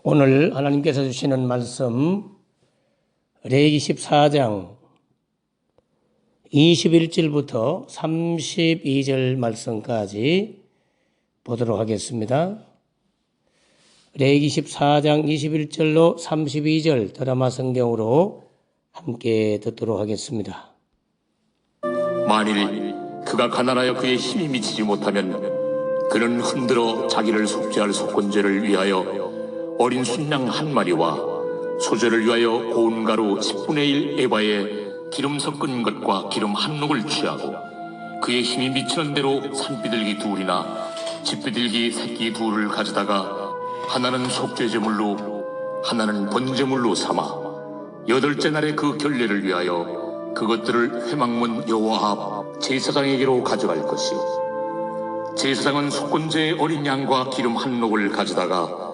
오늘 하나님께서 주시는 말씀 레위기 14장 21절부터 32절 말씀까지 보도록 하겠습니다. 레위기 14장 21절로 32절 드라마 성경으로 함께 듣도록 하겠습니다. 만일 그가 가난하여 그의 힘이 미치지 못하면 그는 흔들어 자기를 속죄할 속건제를 위하여 어린 순양 한 마리와 소제를 위하여 고운 가루 10분의 1 에바에 기름 섞은 것과 기름 한 녹을 취하고 그의 힘이 미치는 대로 산비둘기 둘이나 집비둘기 새끼 둘을 가져다가 하나는 속죄제물로 하나는 번제물로 삼아 여덟째 날에 그 결례를 위하여 그것들을 회막문 여호와 앞 제사장에게로 가져갈 것이요 제사장은 속건제의 어린 양과 기름 한 녹을 가져다가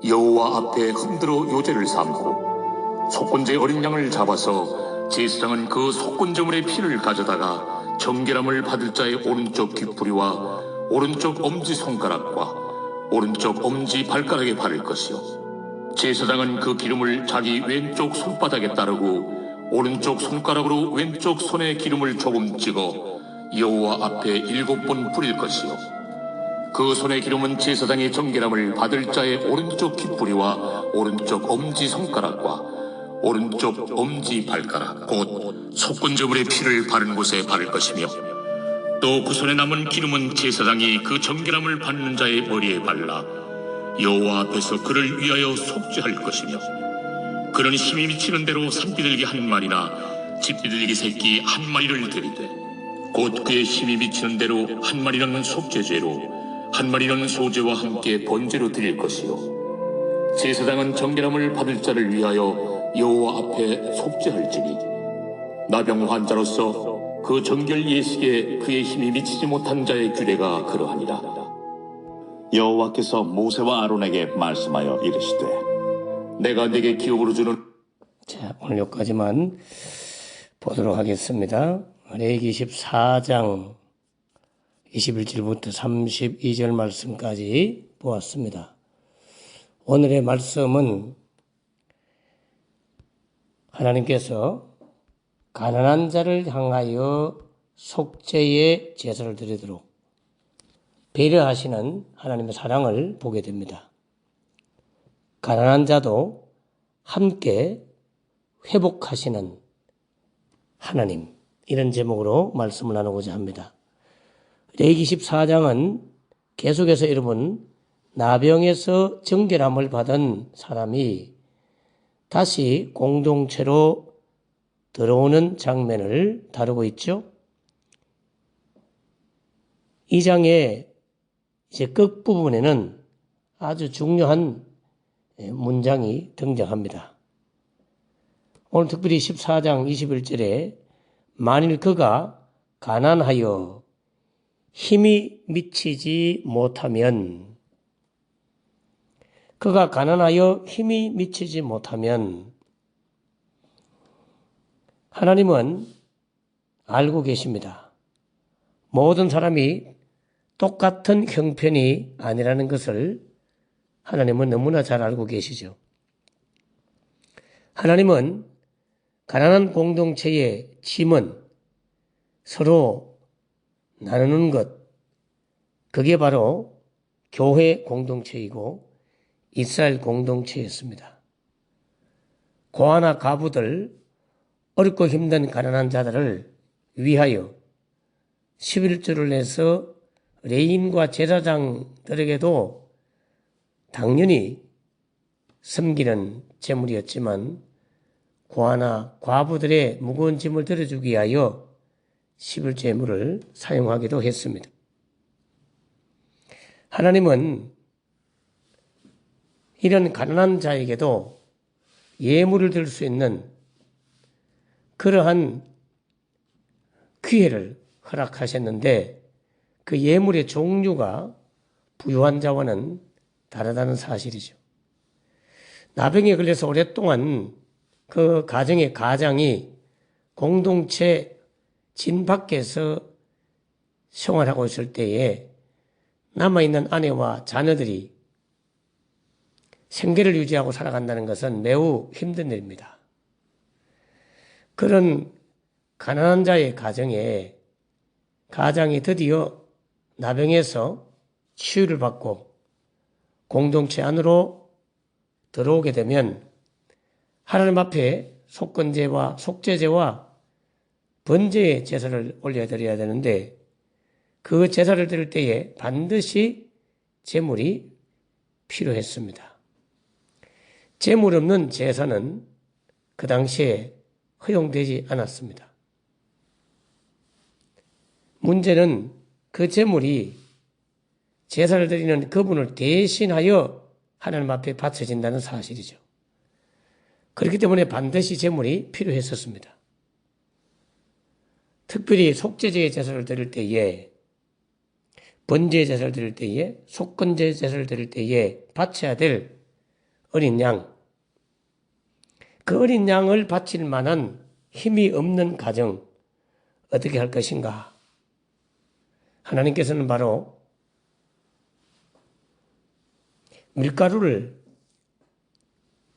여호와 앞에 흔들어 요제를 삼고 속건제 어린 양을 잡아서 제사장은 그 속건제물의 피를 가져다가 정결함을 받을 자의 오른쪽 귓부리와 오른쪽 엄지손가락과 오른쪽 엄지발가락에 바를 것이요 제사장은 그 기름을 자기 왼쪽 손바닥에 따르고 오른쪽 손가락으로 왼쪽 손에 기름을 조금 찍어 여호와 앞에 7번 뿌릴 것이요 그 손의 기름은 제사장의 정결함을 받을 자의 오른쪽 귓부리와 오른쪽 엄지손가락과 오른쪽 엄지발가락 곧 속건제물의 피를 바른 곳에 바를 것이며 또 그 손에 남은 기름은 제사장이 그 정결함을 받는 자의 머리에 발라 여호와 앞에서 그를 위하여 속죄할 것이며 그는 힘이 미치는 대로 산비둘기 한 마리나 집비둘기 새끼 한 마리를 드리되 곧 그의 힘이 미치는 대로 한 마리는 속죄제로 한 마리는 소제와 함께 번제로 드릴 것이요 제사장은 정결함을 받을 자를 위하여 여호와 앞에 속죄할지니 나병 환자로서 그 정결 예식에 그의 힘이 미치지 못한 자의 규례가 그러하니라. 여호와께서 모세와 아론에게 말씀하여 이르시되 내가 네게 기업으로 주는 자, 오늘 여기까지만 보도록 하겠습니다. 레위기 14장 21절부터 32절 말씀까지 보았습니다. 오늘의 말씀은 하나님께서 가난한 자를 향하여 속죄의 제사를 드리도록 배려하시는 하나님의 사랑을 보게 됩니다. 가난한 자도 함께 회복하시는 하나님, 이런 제목으로 말씀을 나누고자 합니다. 레위기 14장은 계속해서 여러분 나병에서 정결함을 받은 사람이 다시 공동체로 들어오는 장면을 다루고 있죠. 이 장의 이제 끝부분에는 아주 중요한 문장이 등장합니다. 오늘 특별히 14장 21절에 만일 그가 가난하여 힘이 미치지 못하면 그가 가난하여 힘이 미치지 못하면 하나님은 알고 계십니다. 모든 사람이 똑같은 형편이 아니라는 것을 하나님은 너무나 잘 알고 계시죠. 하나님은 가난한 공동체의 짐은 서로 나누는 것, 그게 바로 교회 공동체이고 이스라엘 공동체였습니다. 고아나 가부들, 어렵고 힘든 가난한 자들을 위하여 11조를 내서 레위인과 제사장들에게도 당연히 섬기는 제물이었지만 고아나 과부들의 무거운 짐을 들어주기 위하여 11제물을 사용하기도 했습니다. 하나님은 이런 가난한 자에게도 예물을 들 수 있는 그러한 기회를 허락하셨는데 그 예물의 종류가 부유한 자와는 다르다는 사실이죠. 나병에 걸려서 오랫동안 그 가정의 가장이 공동체 진 밖에서 생활하고 있을 때에 남아있는 아내와 자녀들이 생계를 유지하고 살아간다는 것은 매우 힘든 일입니다. 그런 가난한 자의 가장이 드디어 나병에서 치유를 받고 공동체 안으로 들어오게 되면 하나님 앞에 속건제와 속죄제와 번제의 제사를 올려드려야 되는데 그 제사를 드릴 때에 반드시 제물이 필요했습니다. 제물 없는 제사는 그 당시에 허용되지 않았습니다. 문제는 그 제물이 제사를 드리는 그분을 대신하여 하나님 앞에 바쳐진다는 사실이죠. 그렇기 때문에 반드시 제물이 필요했었습니다. 특별히 속죄제의 제사를 드릴 때에, 번제의 제사를 드릴 때에, 속건제의 제사를 드릴 때에 바쳐야 될 어린 양, 그 어린 양을 바칠 만한 힘이 없는 가정 어떻게 할 것인가? 하나님께서는 바로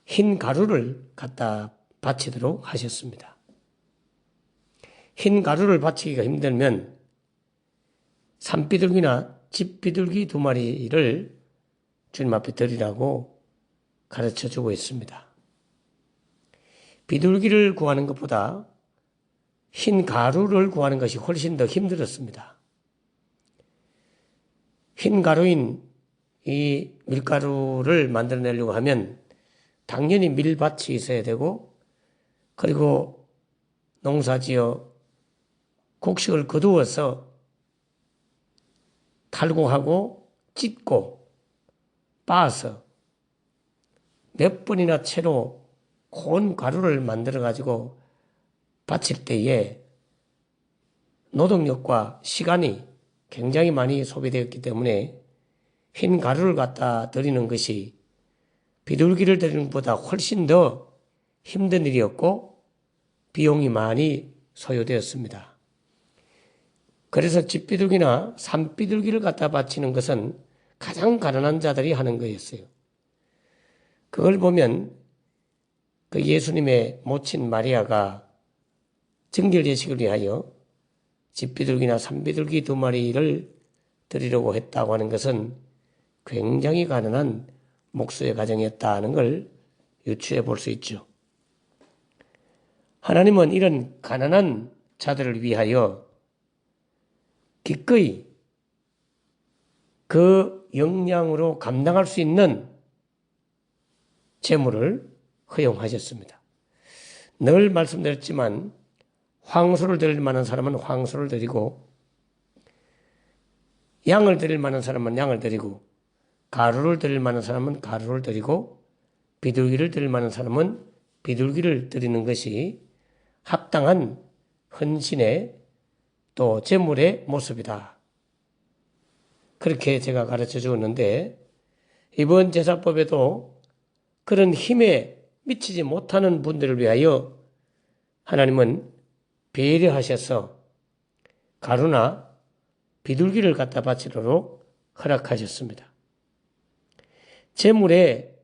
흰 가루를 갖다 바치도록 하셨습니다. 흰 가루를 바치기가 힘들면 산비둘기나 집비둘기 2마리를 주님 앞에 드리라고 가르쳐주고 있습니다. 비둘기를 구하는 것보다 흰 가루를 구하는 것이 훨씬 더 힘들었습니다. 흰 가루인 이 밀가루를 만들어내려고 하면 당연히 밀밭이 있어야 되고 그리고 농사지어 곡식을 거두어서 탈곡하고 찢고 빻아서 몇 번이나 채로 고운 가루를 만들어 가지고 바칠 때에 노동력과 시간이 굉장히 많이 소비되었기 때문에 흰 가루를 갖다 드리는 것이 비둘기를 드리는 것보다 훨씬 더 힘든 일이었고 비용이 많이 소요되었습니다. 그래서 집비둘기나 산비둘기를 갖다 바치는 것은 가장 가난한 자들이 하는 거였어요. 그걸 보면 그 예수님의 모친 마리아가 정결 예식을 위하여 집비둘기나 산비둘기 2마리를 드리려고 했다고 하는 것은 굉장히 가난한 목수의 가정이었다는 걸 유추해 볼 수 있죠. 하나님은 이런 가난한 자들을 위하여 기꺼이 그 역량으로 감당할 수 있는 제물을 허용하셨습니다. 늘 말씀드렸지만 황소를 드릴 만한 사람은 황소를 드리고 양을 드릴 만한 사람은 양을 드리고 가루를 드릴 만한 사람은 가루를 드리고 비둘기를 드릴 만한 사람은 비둘기를 드리는 것이 합당한 헌신의 또 제물의 모습이다. 그렇게 제가 가르쳐 주었는데 이번 제사법에도 그런 힘에 미치지 못하는 분들을 위하여 하나님은 배려하셔서 가루나 비둘기를 갖다 바치도록 허락하셨습니다. 제물의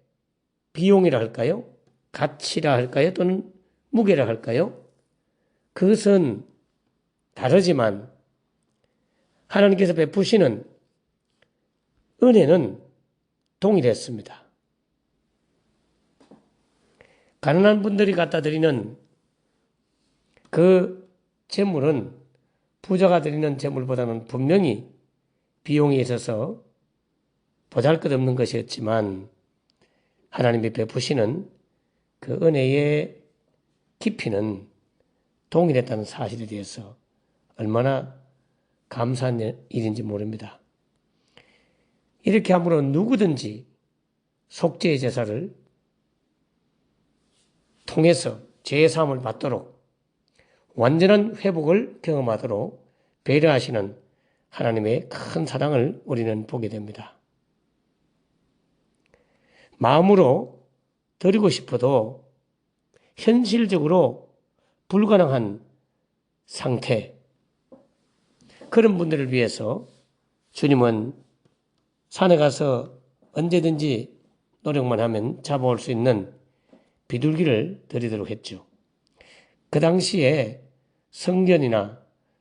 비용이라 할까요? 가치라 할까요? 또는 무게라 할까요? 그것은 다르지만 하나님께서 베푸시는 은혜는 동일했습니다. 가난한 분들이 갖다 드리는 그 제물은 부자가 드리는 제물보다는 분명히 비용이 있어서 보잘것없는 것이었지만 하나님이 베푸시는 그 은혜의 깊이는 동일했다는 사실에 대해서 얼마나 감사한 일인지 모릅니다. 이렇게 함으로 누구든지 속죄의 제사를 통해서 죄의 사함을 받도록 완전한 회복을 경험하도록 배려하시는 하나님의 큰 사랑을 우리는 보게 됩니다. 마음으로 드리고 싶어도 현실적으로 불가능한 상태, 그런 분들을 위해서 주님은 산에 가서 언제든지 노력만 하면 잡아올 수 있는 비둘기를 드리도록 했죠. 그 당시에 성전이나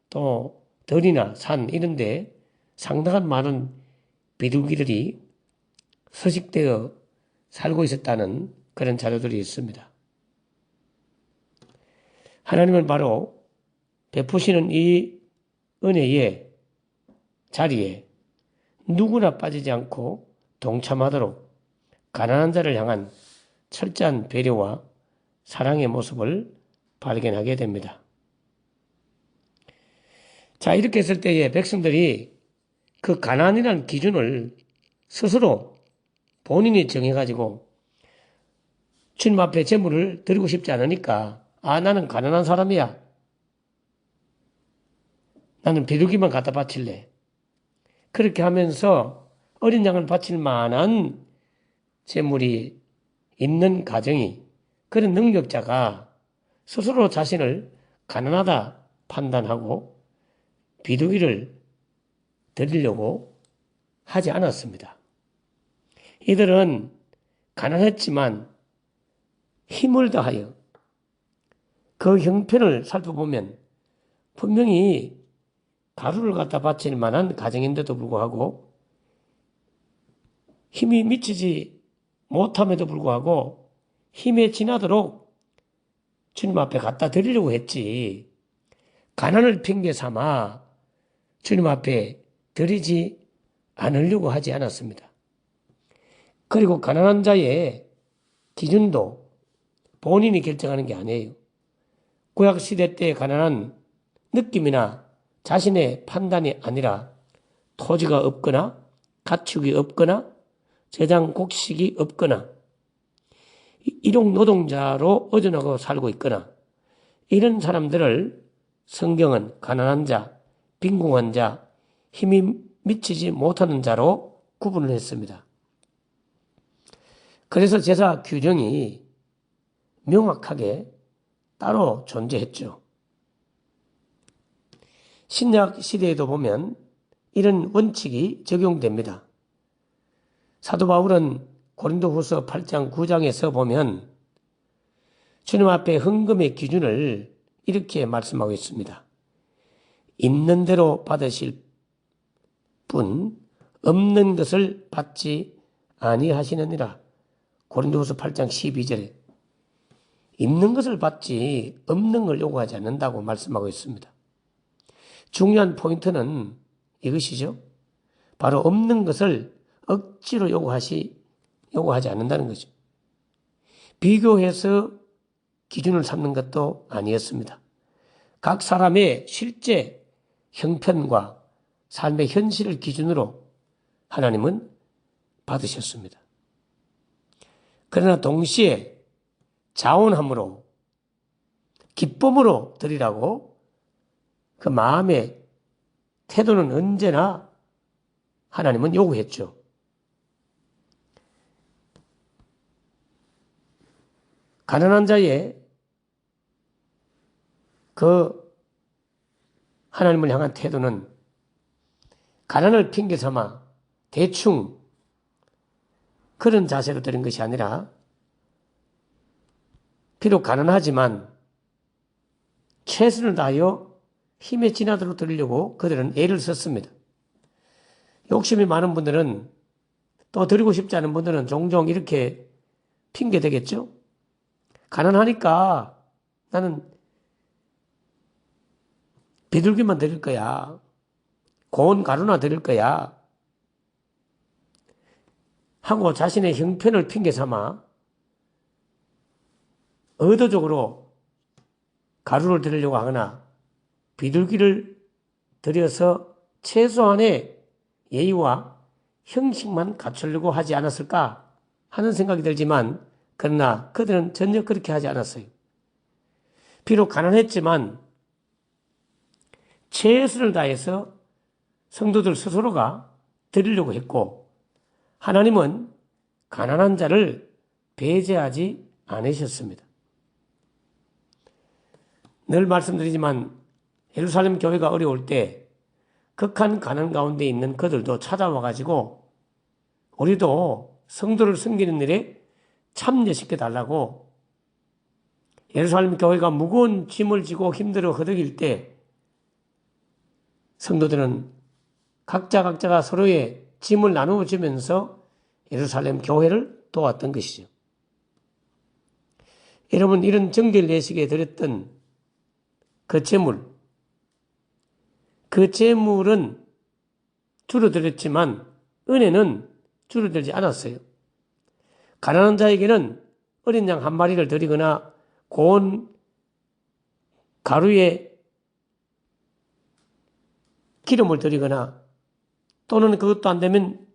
또 들이나 산 이런 데 상당한 많은 비둘기들이 서식되어 살고 있었다는 그런 자료들이 있습니다. 하나님은 바로 베푸시는 이 은혜의 자리에 누구나 빠지지 않고 동참하도록 가난한 자를 향한 철저한 배려와 사랑의 모습을 발견하게 됩니다. 자, 이렇게 했을 때에 백성들이 그 가난이라는 기준을 스스로 본인이 정해가지고 주님 앞에 제물을 드리고 싶지 않으니까 나는 가난한 사람이야. 나는 비둘기만 갖다 바칠래. 그렇게 하면서 어린 양을 바칠 만한 제물이 있는 가정이 그런 능력자가 스스로 자신을 가난하다 판단하고 비둘기를 드리려고 하지 않았습니다. 이들은 가난했지만 힘을 다하여 그 형편을 살펴보면 분명히 가루를 갖다 바칠 만한 가정인데도 불구하고 힘이 미치지 못함에도 불구하고 힘에 지나도록 주님 앞에 갖다 드리려고 했지 가난을 핑계 삼아 주님 앞에 드리지 않으려고 하지 않았습니다. 그리고 가난한 자의 기준도 본인이 결정하는 게 아니에요. 구약시대 때 가난한 느낌이나 자신의 판단이 아니라 토지가 없거나 가축이 없거나 재장 곡식이 없거나 일용 노동자로 의존하고 살고 있거나 이런 사람들을 성경은 가난한 자, 빈궁한 자, 힘이 미치지 못하는 자로 구분을 했습니다. 그래서 제사 규정이 명확하게 따로 존재했죠. 신약 시대에도 보면 이런 원칙이 적용됩니다. 사도 바울은 고린도후서 8장 9장에서 보면 주님 앞에 헌금의 기준을 이렇게 말씀하고 있습니다. 있는 대로 받으실 뿐 없는 것을 받지 아니하시느니라. 고린도후서 8장 12절에 있는 것을 받지 없는 걸 요구하지 않는다고 말씀하고 있습니다. 중요한 포인트는 이것이죠. 바로 없는 것을 억지로 요구하지 않는다는 거죠. 비교해서 기준을 삼는 것도 아니었습니다. 각 사람의 실제 형편과 삶의 현실을 기준으로 하나님은 받으셨습니다. 그러나 동시에 자원함으로 기쁨으로 드리라고 그 마음의 태도는 언제나 하나님은 요구했죠. 가난한 자의 그 하나님을 향한 태도는 가난을 핑계 삼아 대충 그런 자세로 드린 것이 아니라 비록 가난하지만 최선을 다하여 힘에 지나도록 드리려고 그들은 애를 썼습니다. 욕심이 많은 분들은 또 드리고 싶지 않은 분들은 종종 이렇게 핑계 대겠죠. 가난하니까 나는 비둘기만 드릴 거야. 고운 가루나 드릴 거야. 하고 자신의 형편을 핑계 삼아 의도적으로 가루를 드리려고 하거나 비둘기를 들여서 최소한의 예의와 형식만 갖추려고 하지 않았을까 하는 생각이 들지만 그러나 그들은 전혀 그렇게 하지 않았어요. 비록 가난했지만 최선을 다해서 성도들 스스로가 드리려고 했고 하나님은 가난한 자를 배제하지 않으셨습니다. 늘 말씀드리지만 예루살렘 교회가 어려울 때 극한 가난 가운데 있는 그들도 찾아와가지고 우리도 성도를 섬기는 일에 참여시켜 달라고 예루살렘 교회가 무거운 짐을 지고 힘들어 허덕일 때 성도들은 각자가 서로의 짐을 나누어 주면서 예루살렘 교회를 도왔던 것이죠. 여러분, 이런 정결 예식에 드렸던 그 재물은 줄어들었지만 은혜는 줄어들지 않았어요. 가난한 자에게는 어린 양 한 마리를 드리거나 고운 가루에 기름을 드리거나 또는 그것도 안 되면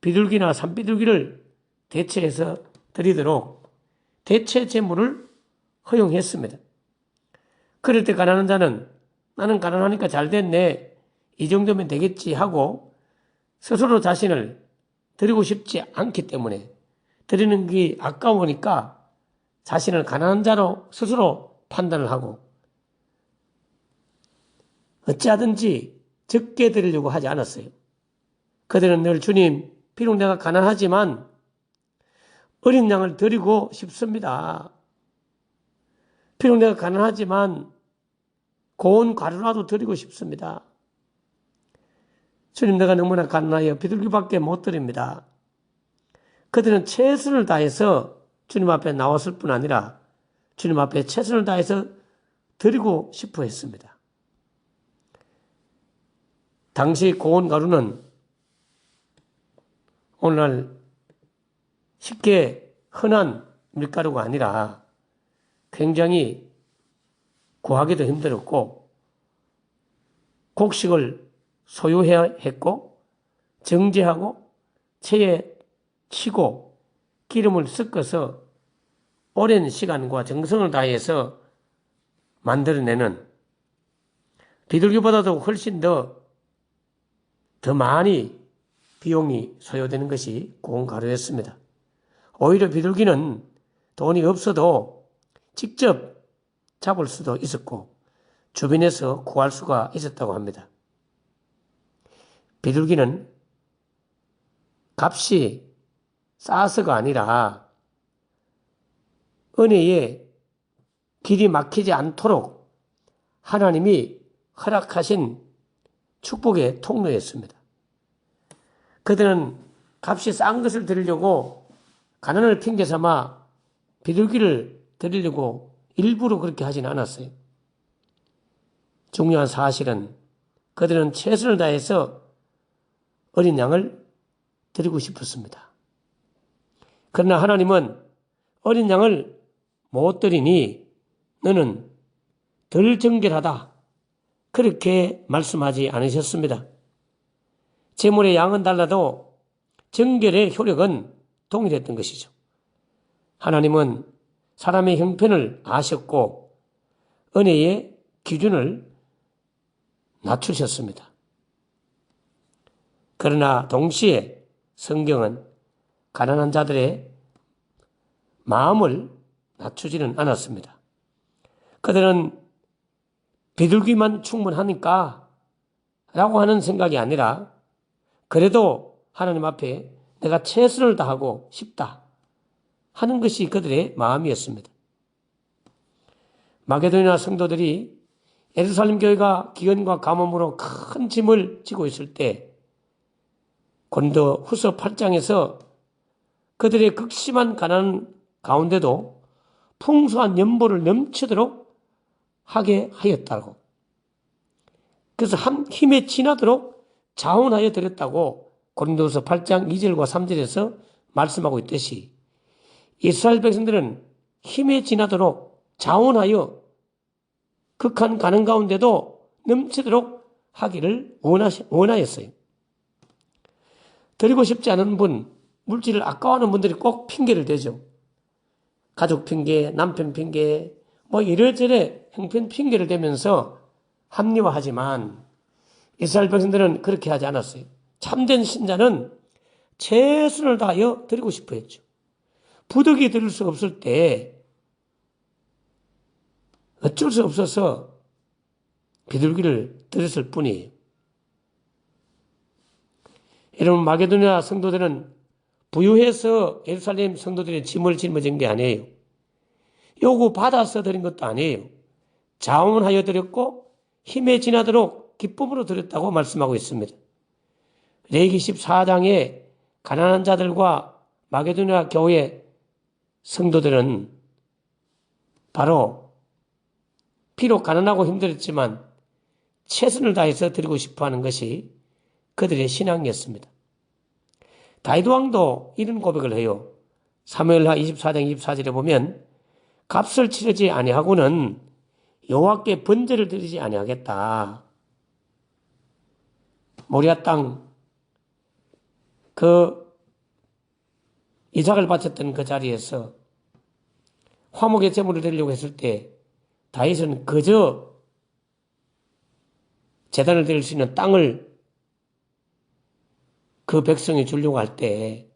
비둘기나 산비둘기를 대체해서 드리도록 대체 제물을 허용했습니다. 그럴 때 가난한 자는 나는 가난하니까 잘 됐네, 이 정도면 되겠지 하고 스스로 자신을 드리고 싶지 않기 때문에 드리는 게 아까우니까 자신을 가난한 자로 스스로 판단을 하고 어찌하든지 적게 드리려고 하지 않았어요. 그들은 늘 주님, 비록 내가 가난하지만 어린 양을 드리고 싶습니다. 비록 내가 가난하지만 고운 가루라도 드리고 싶습니다. 주님, 내가 너무나 가난하여 비둘기밖에 못 드립니다. 그들은 최선을 다해서 주님 앞에 나왔을 뿐 아니라 주님 앞에 최선을 다해서 드리고 싶어 했습니다. 당시 고운 가루는 오늘날 쉽게 흔한 밀가루가 아니라 굉장히 구하기도 힘들었고 곡식을 소유해야 했고 정제하고 체에 치고 기름을 섞어서 오랜 시간과 정성을 다해서 만들어내는 비둘기보다도 훨씬 더 많이 비용이 소요되는 것이 고운 가루였습니다. 오히려 비둘기는 돈이 없어도 직접 잡을 수도 있었고 주변에서 구할 수가 있었다고 합니다. 비둘기는 값이 싸서가 아니라 은혜에 길이 막히지 않도록 하나님이 허락하신 축복의 통로였습니다. 그들은 값이 싼 것을 드리려고 가난을 핑계 삼아 비둘기를 드리려고 일부러 그렇게 하지는 않았어요. 중요한 사실은 그들은 최선을 다해서 어린 양을 드리고 싶었습니다. 그러나 하나님은 어린 양을 못 드리니 너는 덜 정결하다, 그렇게 말씀하지 않으셨습니다. 제물의 양은 달라도 정결의 효력은 동일했던 것이죠. 하나님은 사람의 형편을 아셨고 은혜의 기준을 낮추셨습니다. 그러나 동시에 성경은 가난한 자들의 마음을 낮추지는 않았습니다. 그들은 비둘기만 충분하니까 라고 하는 생각이 아니라 그래도 하나님 앞에 내가 최선을 다하고 싶다 하는 것이 그들의 마음이었습니다. 마게도냐 성도들이 예루살렘 교회가 기근과 가뭄으로 큰 짐을 지고 있을 때 고린도 후서 8장에서 그들의 극심한 가난 가운데도 풍성한 연보를 넘치도록 하게 하였다고. 그래서 힘에 지나도록 자원하여 드렸다고 고린도후서 8장 2절과 3절에서 말씀하고 있듯이 이스라엘 백성들은 힘에 지나도록 자원하여 극한 가난 가운데도 넘치도록 하기를 원하였어요. 드리고 싶지 않은 분, 물질을 아까워하는 분들이 꼭 핑계를 대죠. 가족 핑계, 남편 핑계, 이래저래 형편 핑계를 대면서 합리화하지만 이스라엘 백성들은 그렇게 하지 않았어요. 참된 신자는 최선을 다하여 드리고 싶어 했죠. 부득이 드릴 수 없을 때 어쩔 수 없어서 비둘기를 드렸을 뿐이에요. 여러분, 마게도냐 성도들은 부유해서 예루살렘 성도들의 짐을 짊어진 게 아니에요. 요구받아서 드린 것도 아니에요. 자원하여 드렸고 힘에 지나도록 기쁨으로 드렸다고 말씀하고 있습니다. 레위기 14장에 가난한 자들과 마게도냐 교회 성도들은 바로 비록 가난하고 힘들었지만 최선을 다해서 드리고 싶어하는 것이 그들의 신앙이었습니다. 다윗 왕도 이런 고백을 해요. 사무엘하 24장 24절에 보면 값을 치르지 아니하고는 여호와께 번제를 드리지 아니하겠다. 모리아 땅 그 이삭을 바쳤던 그 자리에서 화목의 제물을 드리려고 했을 때 다윗은 그저 제단을 드릴 수 있는 땅을 그 백성이 주려고 할 때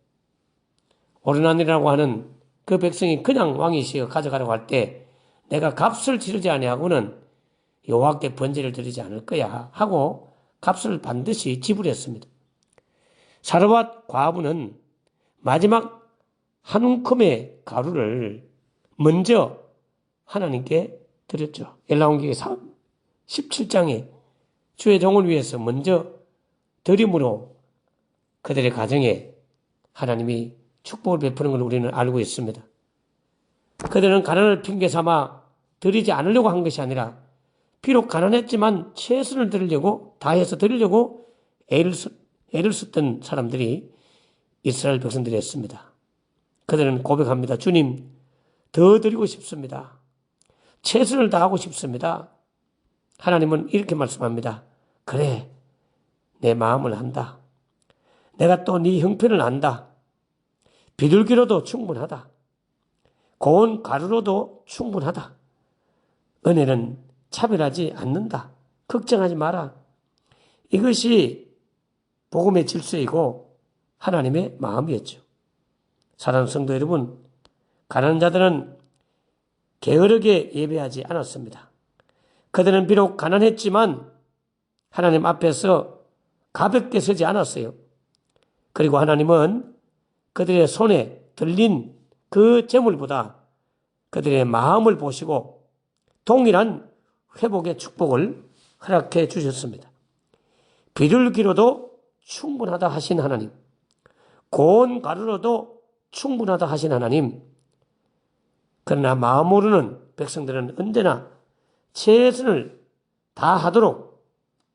오르난이라고 하는 그 백성이 그냥 왕이시여 가져가려고 할 때 내가 값을 치르지 아니하고는 여호와께 번제를 드리지 않을 거야 하고 값을 반드시 지불했습니다. 사르밧 과부는 마지막 한 움큼의 가루를 먼저 하나님께 드렸죠. 열나온기 17장에 주의 종을 위해서 먼저 드림으로 그들의 가정에 하나님이 축복을 베푸는 걸 우리는 알고 있습니다. 그들은 가난을 핑계 삼아 드리지 않으려고 한 것이 아니라 비록 가난했지만 최선을 드리려고 다해서 드리려고 애를 썼던 사람들이 이스라엘 백성들이었습니다. 그들은 고백합니다. 주님, 더 드리고 싶습니다. 최선을 다하고 싶습니다. 하나님은 이렇게 말씀합니다. 그래, 내 마음을 안다. 내가 또 네 형편을 안다. 비둘기로도 충분하다. 고운 가루로도 충분하다. 은혜는 차별하지 않는다. 걱정하지 마라. 이것이 복음의 질서이고 하나님의 마음이었죠. 사랑하는 성도 여러분, 가난한 자들은 게으르게 예배하지 않았습니다. 그들은 비록 가난했지만 하나님 앞에서 가볍게 서지 않았어요. 그리고 하나님은 그들의 손에 들린 그 재물보다 그들의 마음을 보시고 동일한 회복의 축복을 허락해 주셨습니다. 비둘기로도 충분하다 하신 하나님, 고운 가루로도 충분하다 하신 하나님, 그러나 마음으로는 백성들은 언제나 최선을 다하도록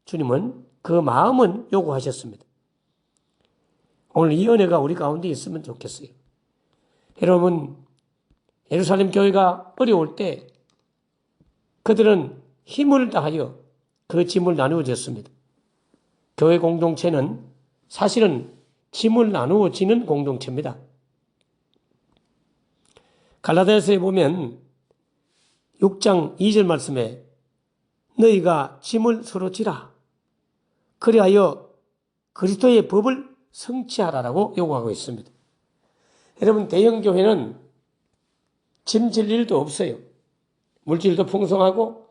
주님은 그 마음은 요구하셨습니다. 오늘 이 은혜가 우리 가운데 있으면 좋겠어요. 여러분, 예루살렘 교회가 어려울 때 그들은 힘을 다하여 그 짐을 나누어 줬습니다. 교회 공동체는 사실은 짐을 나누어 지는 공동체입니다. 갈라디아서에 보면 6장 2절 말씀에 너희가 짐을 서로 지라. 그리하여 그리스도의 법을 성취하라라고 요구하고 있습니다. 여러분, 대형교회는 짐 질 일도 없어요. 물질도 풍성하고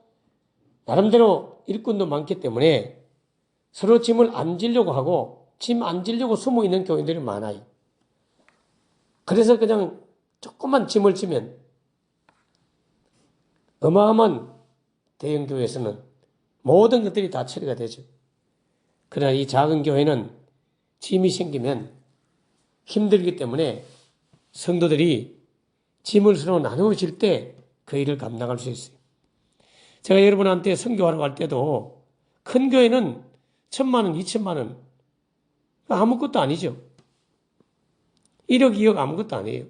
나름대로 일꾼도 많기 때문에 서로 짐을 안 지려고 하고 짐 안 지려고 숨어 있는 교인들이 많아요. 그래서 그냥 조금만 짐을 지면 어마어마한 대형교회에서는 모든 것들이 다 처리가 되죠. 그러나 이 작은 교회는 짐이 생기면 힘들기 때문에 성도들이 짐을 서로 나누어질 때 그 일을 감당할 수 있어요. 제가 여러분한테 선교하러 갈 때도 큰 교회는 1,000만 원, 2,000만 원 아무것도 아니죠. 1억, 2억 아무것도 아니에요.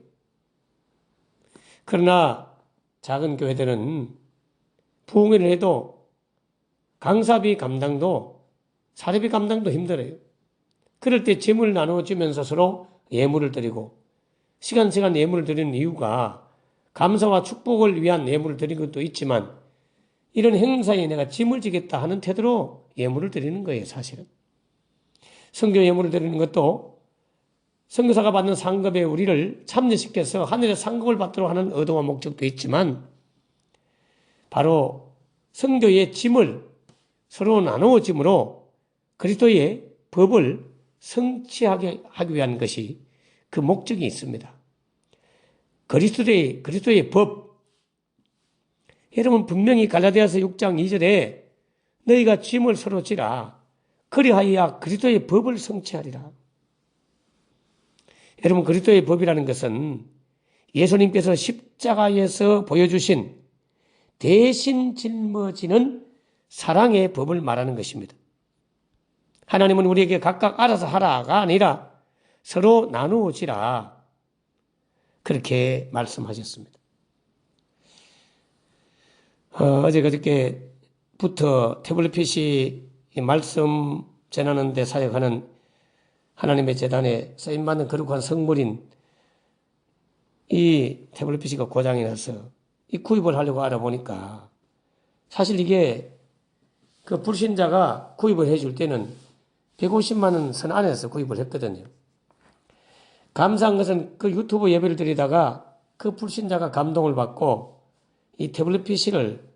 그러나 작은 교회들은 부흥회를 해도 강사비 감당도 사례비 감당도 힘들어요. 그럴 때 짐을 나누어주면서 서로 예물을 드리고 시간 예물을 드리는 이유가 감사와 축복을 위한 예물을 드리는 것도 있지만 이런 행사에 내가 짐을 지겠다 하는 태도로 예물을 드리는 거예요. 사실은 선교 예물을 드리는 것도 선교사가 받는 상급에 우리를 참여시켜서 하늘의 상급을 받도록 하는 의도와 목적도 있지만 바로 선교의 짐을 서로 나누어 짐으로 그리스도의 법을 성취하게 하기 위한 것이 그 목적이 있습니다. 그리스도의 법. 여러분 분명히 갈라디아서 6장 2절에 너희가 짐을 서로 지라 그리하여 그리스도의 법을 성취하리라. 여러분 그리스도의 법이라는 것은 예수님께서 십자가에서 보여주신 대신 짊어지는 사랑의 법을 말하는 것입니다. 하나님은 우리에게 각각 알아서 하라가 아니라 서로 나누어지라 그렇게 말씀하셨습니다. 어제 그저께부터 태블릿 PC 말씀 전하는 데 사역하는 하나님의 재단에 쓰임받는 거룩한 성물인 이 태블릿 PC가 고장이 나서 이 구입을 하려고 알아보니까 사실 이게 그 불신자가 구입을 해줄 때는 150만 원 선 안에서 구입을 했거든요. 감사한 것은 그 유튜브 예배를 드리다가 그 불신자가 감동을 받고 이 태블릿 PC를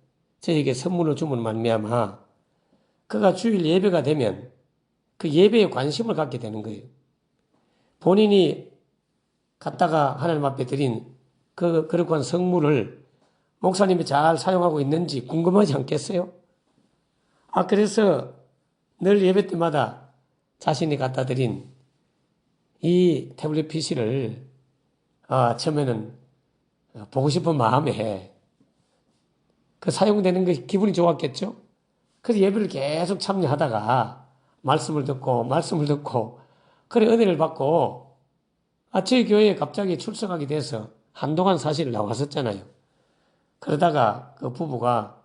저에게 선물로 주문 말미암아 그가 주일 예배가 되면 그 예배에 관심을 갖게 되는 거예요. 본인이 갖다가 하나님 앞에 드린 그 거룩한 성물을 목사님이 잘 사용하고 있는지 궁금하지 않겠어요? 그래서 늘 예배 때마다 자신이 갖다 드린 이 태블릿 PC를 처음에는 보고 싶은 마음에 그 사용되는 것이 기분이 좋았겠죠? 그래서 예배를 계속 참여하다가 말씀을 듣고 그래 은혜를 받고 저희 교회에 갑자기 출석하게 돼서 한동안 사실 나왔었잖아요. 그러다가 그 부부가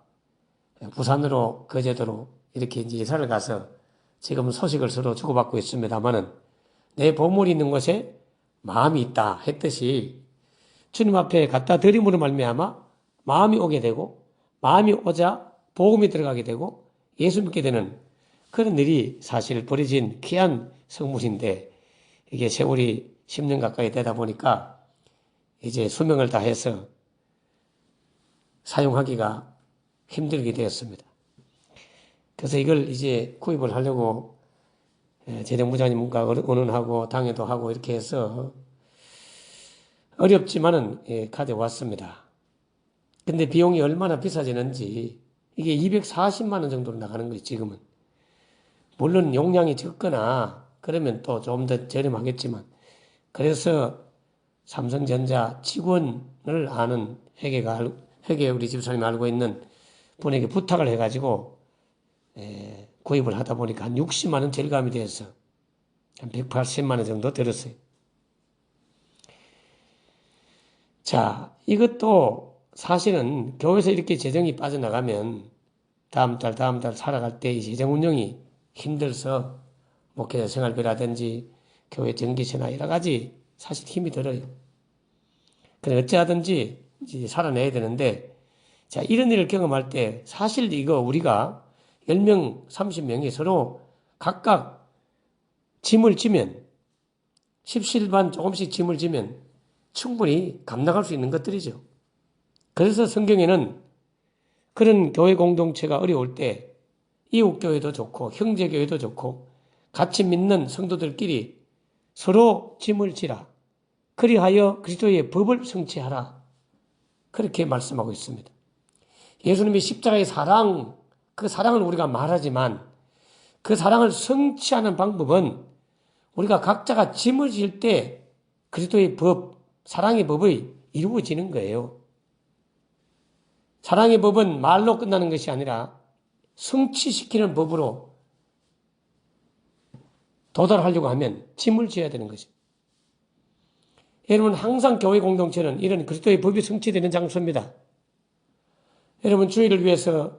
부산으로 거제도로 이렇게 이제 이사를 가서 지금 소식을 서로 주고받고 있습니다만은 내 보물이 있는 곳에 마음이 있다 했듯이 주님 앞에 갖다 드림으로 말미암아 마음이 오게 되고 마음이 오자 복음이 들어가게 되고 예수 믿게 되는 그런 일이 사실 버려진 귀한 성물인데 이게 세월이 10년 가까이 되다 보니까 이제 수명을 다해서 사용하기가 힘들게 되었습니다. 그래서 이걸 이제 구입을 하려고 재정부장님과 의논하고 당회도 하고 이렇게 해서 어렵지만은 가져왔습니다. 근데 비용이 얼마나 비싸지는지 이게 240만 원 정도로 나가는 거예요, 지금은. 물론 용량이 적거나 그러면 또 좀 더 저렴하겠지만 그래서 삼성전자 직원을 아는 회계 우리 집사님이 알고 있는 분에게 부탁을 해가지고 구입을 하다 보니까 한 60만 원 절감이 돼서 한 180만 원 정도 들었어요. 자, 이것도 사실은 교회에서 이렇게 재정이 빠져나가면 다음 달 살아갈 때 이 재정 운영이 힘들어서 목회자 생활비라든지 교회 전기세나 여러 가지 사실 힘이 들어요. 그래 어찌하든지 이제 살아내야 되는데 자, 이런 일을 경험할 때 사실 이거 우리가 10명, 30명이 서로 각각 짐을 지면 십실반 조금씩 짐을 지면 충분히 감당할 수 있는 것들이죠. 그래서 성경에는 그런 교회 공동체가 어려울 때 이웃교회도 좋고 형제교회도 좋고 같이 믿는 성도들끼리 서로 짐을 지라 그리하여 그리스도의 법을 성취하라 그렇게 말씀하고 있습니다. 예수님의 십자가의 사랑 그 사랑을 우리가 말하지만 그 사랑을 성취하는 방법은 우리가 각자가 짐을 질 때 그리스도의 법, 사랑의 법이 이루어지는 거예요. 사랑의 법은 말로 끝나는 것이 아니라 성취시키는 법으로 도달하려고 하면 짐을 져야 되는 것입니다. 여러분 항상 교회 공동체는 이런 그리스도의 법이 성취되는 장소입니다. 여러분 주일을 위해서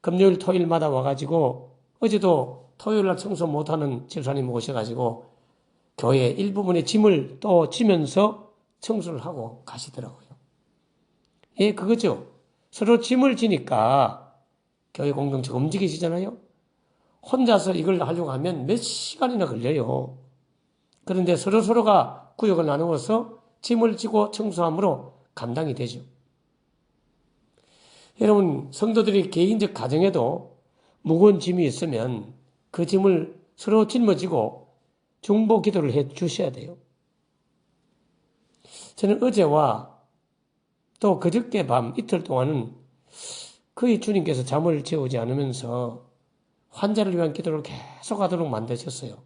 금요일 토요일마다 와가지고 어제도 토요일날 청소 못하는 집사님 오셔가지고 교회 일부분의 짐을 또 지면서 청소를 하고 가시더라고요. 예, 그거죠. 서로 짐을 지니까 교회 공동체가 움직이시잖아요. 혼자서 이걸 하려고 하면 몇 시간이나 걸려요. 그런데 서로가 구역을 나누어서 짐을 지고 청소함으로 감당이 되죠. 여러분 성도들이 개인적 가정에도 무거운 짐이 있으면 그 짐을 서로 짊어지고 중보 기도를 해 주셔야 돼요. 저는 어제와 또 그저께 밤 이틀 동안은 거의 주님께서 잠을 재우지 않으면서 환자를 위한 기도를 계속 하도록 만드셨어요.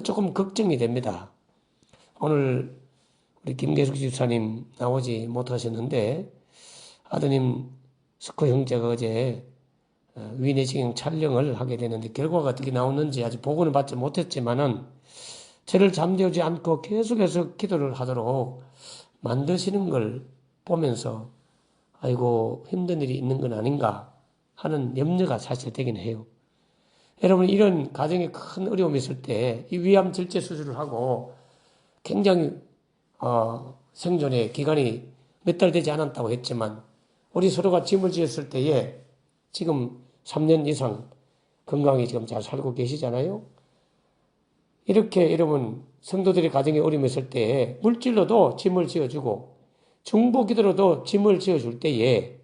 조금 걱정이 됩니다. 오늘 우리 김계숙 집사님 나오지 못하셨는데 아드님 스코 형제가 어제 위내시경 촬영을 하게 되는데 결과가 어떻게 나오는지 아직 보고는 받지 못했지만은 저를 잠재우지 않고 계속해서 기도를 하도록 만드시는 걸 보면서 아이고 힘든 일이 있는 건 아닌가 하는 염려가 사실 되긴 해요. 여러분 이런 가정에 큰 어려움이 있을 때 이 위암 절제 수술을 하고 굉장히 생존의 기간이 몇 달 되지 않았다고 했지만 우리 서로가 짐을 지었을 때에 지금 3년 이상 건강히 지금 잘 살고 계시잖아요. 이렇게 여러분 성도들의 가정에 어려움이 있을 때에 물질로도 짐을 지어주고 중보기도로도 짐을 지어줄 때에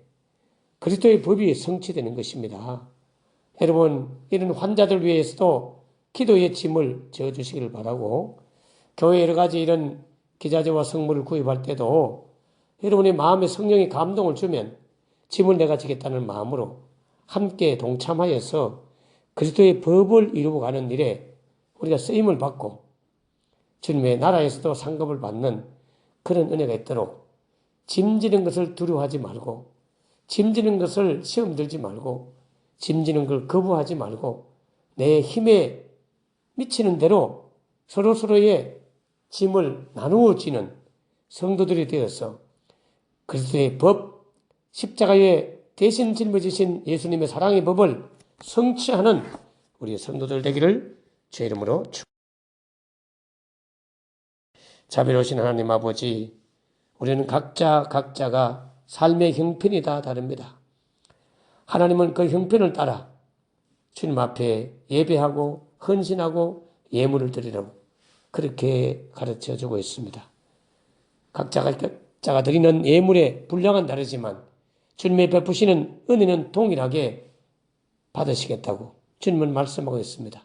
그리스도의 법이 성취되는 것입니다. 여러분 이런 환자들 위해서도 기도의 짐을 지어주시기를 바라고 교회 여러 가지 이런 기자재와 성물을 구입할 때도 여러분의 마음에 성령이 감동을 주면 짐을 내가 지겠다는 마음으로 함께 동참하여서 그리스도의 법을 이루어가는 일에 우리가 쓰임을 받고 주님의 나라에서도 상급을 받는 그런 은혜가 있도록 짐지는 것을 두려워하지 말고 짐지는 것을 시험 들지 말고 짐지는 걸 거부하지 말고 내 힘에 미치는 대로 서로서로의 짐을 나누어 지는 성도들이 되어서 그리스도의 법, 십자가에 대신 짊어지신 예수님의 사랑의 법을 성취하는 우리 성도들 되기를 주의 이름으로 자비로우신 하나님 아버지, 우리는 각자가 삶의 형편이 다 다릅니다. 하나님은 그 형편을 따라 주님 앞에 예배하고 헌신하고 예물을 드리라고 그렇게 가르쳐주고 있습니다. 각자가 드리는 예물의 분량은 다르지만 주님의 베푸시는 은혜는 동일하게 받으시겠다고 주님은 말씀하고 있습니다.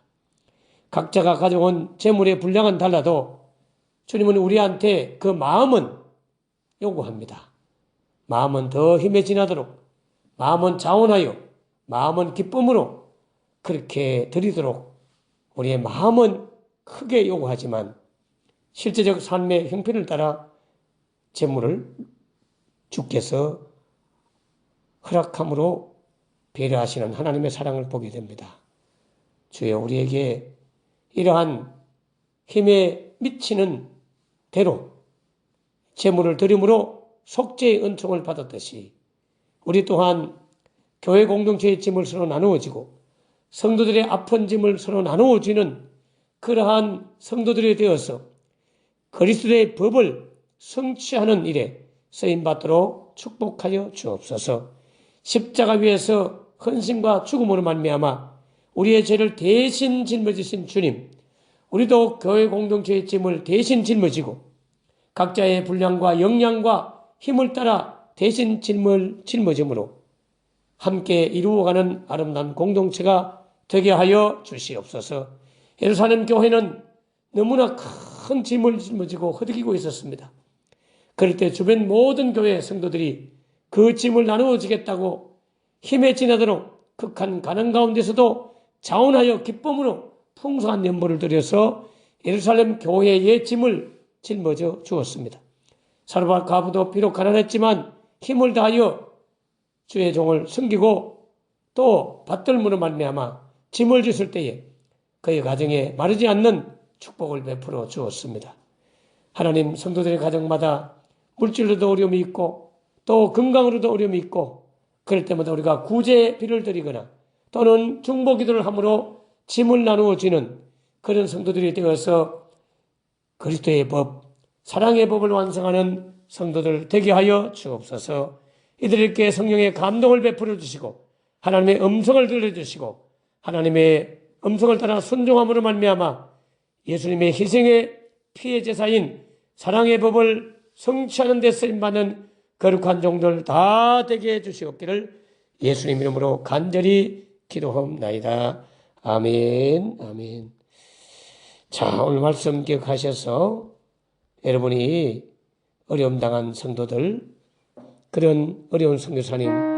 각자가 가져온 재물의 분량은 달라도 주님은 우리한테 그 마음은 요구합니다. 마음은 더 힘에 지나도록, 마음은 자원하여, 마음은 기쁨으로 그렇게 드리도록 우리의 마음은 크게 요구하지만 실제적 삶의 형편을 따라 재물을 주께서 허락함으로 배려하시는 하나님의 사랑을 보게 됩니다. 주여 우리에게 이러한 힘에 미치는 대로 재물을 드림으로 속죄의 은총을 받았듯이 우리 또한 교회 공동체의 짐을 서로 나누어지고 성도들의 아픈 짐을 서로 나누어지는 그러한 성도들이 되어서 그리스도의 법을 성취하는 일에 쓰임받도록 축복하여 주옵소서. 십자가 위에서 헌신과 죽음으로 말미암아 우리의 죄를 대신 짊어지신 주님, 우리도 교회 공동체의 짐을 대신 짊어지고 각자의 분량과 역량과 힘을 따라 대신 짊어짐으로 함께 이루어가는 아름다운 공동체가 되게 하여 주시옵소서. 예루살렘 교회는 너무나 큰 짐을 짊어지고 허덕이고 있었습니다. 그럴 때 주변 모든 교회 성도들이 그 짐을 나누어 지겠다고 힘에 지나도록 극한 가난 가운데서도 자원하여 기쁨으로 풍성한 연보를 들여서 예루살렘 교회의 짐을 짊어져 주었습니다. 사르밧 과부도 비록 가난했지만 힘을 다하여 주의 종을 섬기고 또 밭들무로 말미암아 짐을 졌을 때에 그의 가정에 마르지 않는 축복을 베풀어 주었습니다. 하나님, 성도들의 가정마다 물질로도 어려움이 있고 또 건강으로도 어려움이 있고 그럴 때마다 우리가 구제 비를 드리거나 또는 중보기도를 함으로 짐을 나누어 지는 그런 성도들이 되어서 그리스도의 법, 사랑의 법을 완성하는 성도들 되게 하여 주옵소서. 이들에게 성령의 감동을 베풀어 주시고 하나님의 음성을 들려주시고 하나님의 음성을 따라 순종함으로 말미암아 예수님의 희생의 피의 제사인 사랑의 법을 성취하는 데 쓰임받는 거룩한 종들 다 되게 해주시옵기를 예수님 이름으로 간절히 기도하옵나이다. 아멘, 아멘. 자, 오늘 말씀 기억하셔서 여러분이 어려움 당한 성도들, 그런 어려운 선교사님